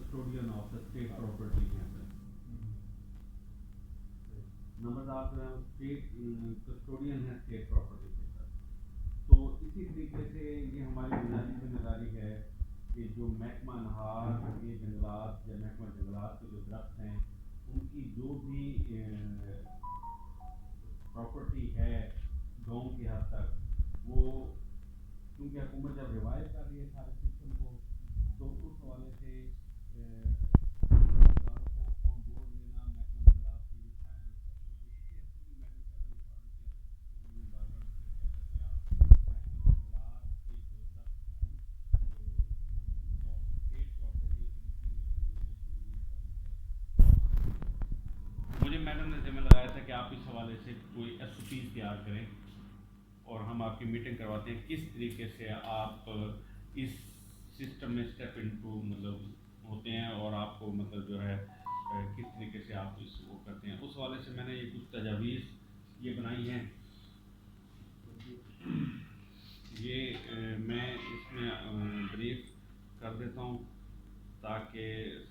Custodian of the state property ہیں سر. نمبردار جو ہے اسٹیٹ کسٹوڈین ہے اسٹیٹ پراپرٹی کے سر. تو اسی طریقے سے یہ ہماری بنیادی ذمہ داری ہے کہ جو محکمہ نہار یہ جنگلات یا محکمہ جنگلات کے جو درخت ہیں ان کی جو بھی پراپرٹی ہے گاؤں کی حد تک وہ کیونکہ حکومت جب ریوائز کر رہی ہے سارے سسٹم کو تو اس حوالے سے ذمہ داروں کو آن بورڈ لینا محکمہ جنگلات کی مجھے میڈم نے ذمہ لگایا تھا کہ آپ اس حوالے سے کوئی ایس او پیز تیار کریں اور ہم آپ کی میٹنگ کرواتے ہیں کس طریقے سے آپ اس سسٹم میں اسٹیپ انٹو مطلب ہوتے ہیں اور آپ کو مطلب جو ہے کس طریقے سے آپ اس وہ کرتے ہیں. اس حوالے سے میں نے یہ کچھ تجاویز یہ بنائی ہیں. یہ میں اس میں بریف کر دیتا ہوں تاکہ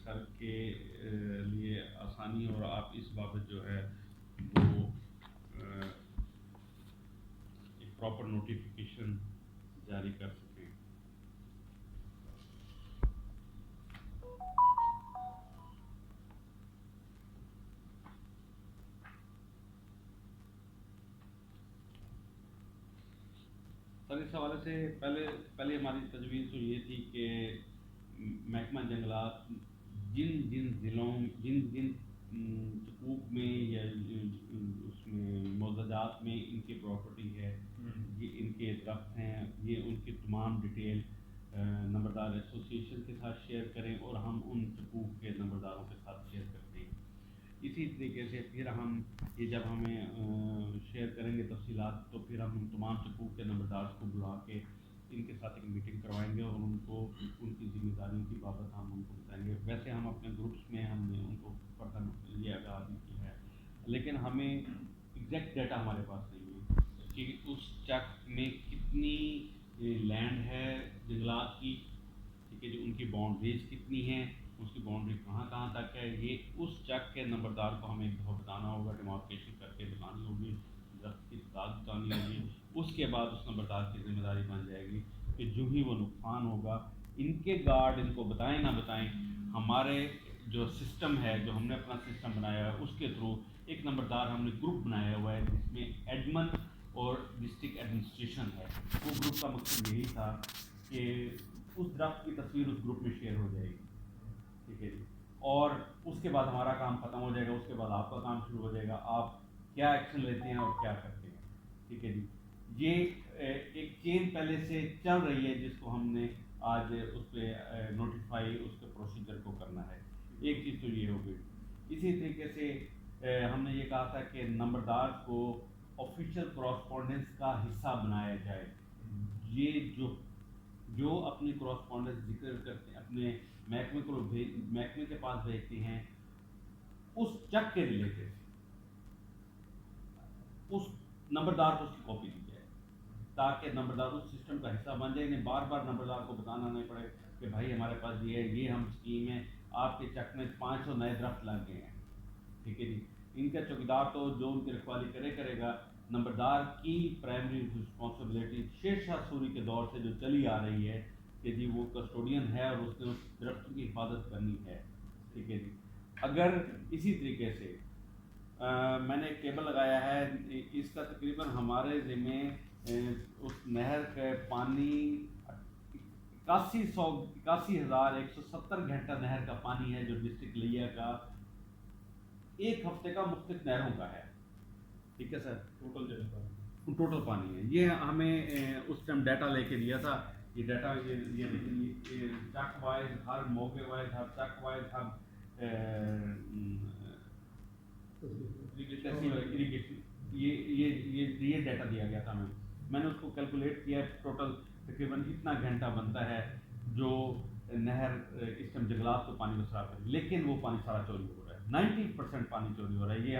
سر کے لیے آسانی اور آپ اس بابت جو ہے وہ ایک پراپر نوٹیفیکیشن جاری کر سکیں. سر اس حوالے سے پہلے ہماری تجویز تو یہ تھی کہ محکمہ جنگلات جن ضلعوں جن حقوق میں یا اس میں معززات میں ان کی پراپرٹی ہے یہ ان کے درخت ہیں یہ ان کی تمام ڈیٹیل نمبردار ایسوسیشن کے ساتھ شیئر کریں اور ہم ان حقوق کے نمبرداروں کے ساتھ شیئر کرتے ہیں. اسی طریقے سے پھر ہم یہ جب ہمیں شیئر کریں گے تفصیلات تو پھر ہم تمام حقوق کے نمبردار کو بلا کے ان کے ساتھ ایک میٹنگ کروائیں گے اور ان کو ان کی ذمہ داریوں کی بابت ہم ان کو بتائیں گے. ویسے ہم اپنے گروپس میں ہم نے ان کو فردر یہ آگاہ کی ہے لیکن ہمیں ایگزیکٹ ڈیٹا ہمارے پاس نہیں ہے کہ اس چک میں کتنی لینڈ ہے جنگلات کی, ٹھیک ہے جی, ان کی باؤنڈریز کتنی ہیں, اس کی باؤنڈری کہاں تک ہے, یہ اس چک کے نمبردار کو ہمیں ایک دفعہ بتانا ہوگا, ڈیمارکیشن کر کے بتانی ہوگی, درخت کی تعداد بتانی ہوگی. اس کے بعد اس نمبردار کی ذمہ داری بن جائے گی کہ جو ہی وہ نقصان ہوگا ان کے گارڈ ان کو بتائیں نہ بتائیں, ہمارے جو سسٹم ہے جو ہم نے اپنا سسٹم بنایا ہے اس کے تھرو ایک نمبردار ہم نے گروپ بنایا ہوا ہے جس میں ایڈمن اور ڈسٹرکٹ ایڈمنسٹریشن ہے. وہ گروپ کا مقصد یہی تھا کہ اس درخت کی تصویر اس گروپ میں شیئر ہو جائے گی, ٹھیک ہے جی, اور اس کے بعد ہمارا کام ختم ہو جائے گا, اس کے بعد آپ کا کام شروع ہو جائے گا, آپ کیا ایکشن لیتے ہیں اور کیا کرتے ہیں, ٹھیک ہے جی. یہ ایک چین پہلے سے چل رہی ہے جس کو ہم نے آج اس پہ نوٹیفائی اس کے پروسیجر کو کرنا ہے. ایک چیز تو یہ ہو گئی. اسی طریقے سے ہم نے یہ کہا تھا کہ نمبردار کو آفیشیل کورسپونڈنس کا حصہ بنایا جائے. یہ جو اپنی کورسپونڈنس ذکر کرتے ہیں اپنے محکمے کے پاس بھیجتے ہیں اس چک کے ریلیٹڈ اس نمبردار کو اس کی کاپی دی جائے تاکہ نمبردار اس سسٹم کا حصہ بن جائے. انہیں بار بار نمبردار کو بتانا نہیں پڑے کہ بھائی ہمارے پاس یہ ہے, یہ ہم اسکیم ہے, آپ کے چک میں 500 نئے درخت لگ گئے ہیں, ٹھیک ہے جی. ان کا چوکیدار تو جو ان کی رکھوالی کرے گا. نمبردار کی پرائمری رسپانسبلٹی شیر شاہ سوری کے دور سے جو چلی آ رہی ہے کہ جی وہ کسٹوڈین ہے اور اس نے اس درخت کی حفاظت کرنی ہے, ٹھیک ہے جی. اگر اسی طریقے سے میں نے ایک ٹیبل لگایا ہے, اس کا تقریباً ہمارے ذمے اس نہر کے پانی 81,170 گھنٹہ نہر کا پانی ہے جو ڈسٹرکٹ لیا کا ایک ہفتے کا مختلف نہروں کا ہے, ٹھیک ہے سر. ٹوٹل پانی ہے. یہ ہمیں اس ٹائم ڈیٹا لے کے دیا تھا. یہ ڈیٹا یہ چک وائز ہر موقع وائز ہر چک وائز ہر یہ ڈیٹا دیا گیا تھا. میں نے اس کو کیلکولیٹ کیا, ٹوٹل تقریباً اتنا گھنٹہ بنتا ہے جو نہر اس ٹائم جنگلات کو پانی کو صاف کرے, لیکن وہ پانی سارا چوری ہو رہا ہے. 90% پانی چوری ہو رہا ہے. یہ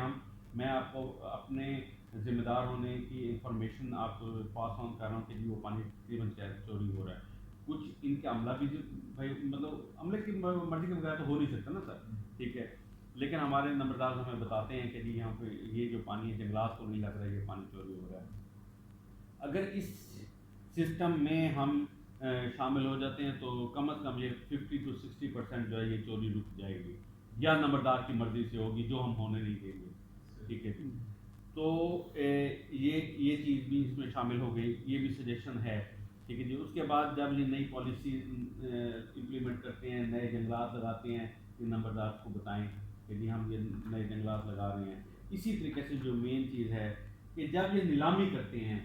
میں آپ کو اپنے ذمہ دار ہونے کی انفارمیشن آپ پاس آن کر رہا ہوں کہ جی وہ پانی تقریباً چوری ہو رہا ہے. کچھ ان کے عملہ بھی بھائی مطلب عملے کی مرضی کے بغیر تو ہو نہیں سکتا نا سر، ٹھیک ہے، لیکن ہمارے نمبردار ہمیں بتاتے ہیں کہ جی یہاں پہ یہ جو پانی ہے جنگلات کو نہیں لگ رہا ہے، یہ پانی چوری ہو رہا ہے۔ اگر اس سسٹم میں ہم شامل ہو جاتے ہیں تو کم از کم یہ 50 to 60% جو ہے یہ چوری رک جائے گی، یا نمبردار کی مرضی سے ہوگی جو ہم ہونے نہیں دیں گے، ٹھیک ہے جی۔ تو یہ چیز بھی اس میں شامل ہو گئی، یہ بھی سجیشن ہے، ٹھیک ہے جی۔ اس کے بعد جب یہ نئی پالیسی امپلیمنٹ کرتے ہیں، نئے جنگلات لگاتے ہیں، یہ نمبردار کو بتائیں کہ جی ہم یہ نئے جنگلات لگا رہے ہیں۔ اسی طریقے سے جو مین چیز ہے کہ جب یہ نیلامی کرتے ہیں،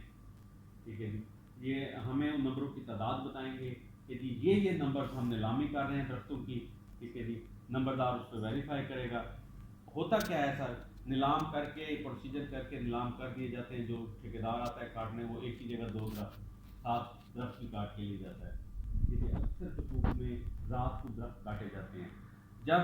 ٹھیک ہے جی، یہ ہمیں ان نمبروں کی تعداد بتائیں گے کہ جی یہ نمبر ہم نیلامی کر رہے ہیں درختوں کی، ٹھیک ہے جی، نمبردار اس پہ ویریفائی کرے گا۔ ہوتا کیا ہے سر، نیلام کر کے پروسیجر کر کے نیلام کر دیے جاتے ہیں، جو ٹھیکیدار آتا ہے کاٹنے وہ ایک ہی جگہ 2 درخت 7 درخت بھی کاٹ کے لے جاتا ہے، ٹھیک ہے۔ اکثر حقوق میں رات کو درخت کاٹے جاتے ہیں۔ جب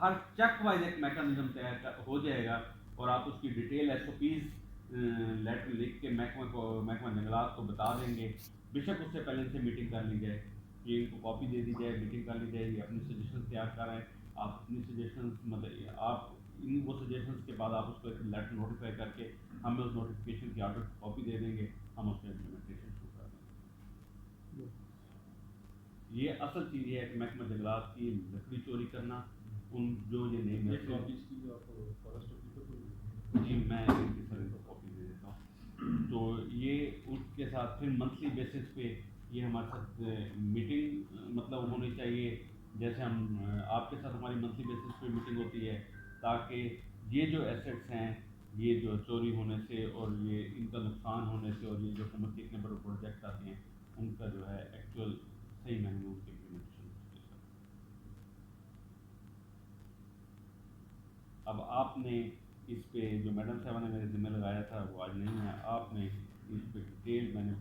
ہر چیک وائز ایک میکانزم تیار ہو جائے گا اور آپ اس کی ڈیٹیل SOPs لیٹر لکھ کے محکمہ جنگلات کو بتا دیں گے، بے شک اس سے پہلے ان سے میٹنگ کر لی جائے، یہ ان کو کاپی دے دی جائے، میٹنگ کر لی جائے، یہ اپنی سجیشن تیار کریں، آپ اپنی سجیشن مطلب آپ وہ سجیشنس کے بعد آپ اس کو ایک لیٹر نوٹیفائی کر کے ہمیں اس نوٹیفیکیشن کی آرڈر کاپی دے دیں گے، ہم اس میں امپلیمنٹیشن شروع کر دیں گے۔ یہ اصل چیز یہ ہے کہ محکمہ جنگلات کی لکڑی چوری کرنا، ان جو یہ نئی جی میں ان کی سر کاپی دے دیتا ہوں، تو یہ اس کے ساتھ پھر منتھلی بیسس پہ یہ ہمارے ساتھ میٹنگ مطلب ہونی چاہیے، جیسے ہم آپ کے ساتھ ہماری منتھلی بیسس پہ میٹنگ ہوتی ہے، تاکہ یہ جو ایسیٹس ہیں یہ جو چوری ہونے سے اور یہ ان کا نقصان ہونے سے اور یہ جو حکومت کے اتنے بڑے پروجیکٹ آتے ہیں ان کا جو ہے ایکچوئل صحیح معنی میں ان کی امپلیمنٹیشن ہوتی ہے۔ اب آپ نے اس پہ جو میڈم صاحبہ نے میرے ذمہ لگایا تھا وہ آج نہیں ہے، آپ نے اس پہ ڈیٹیل میں نے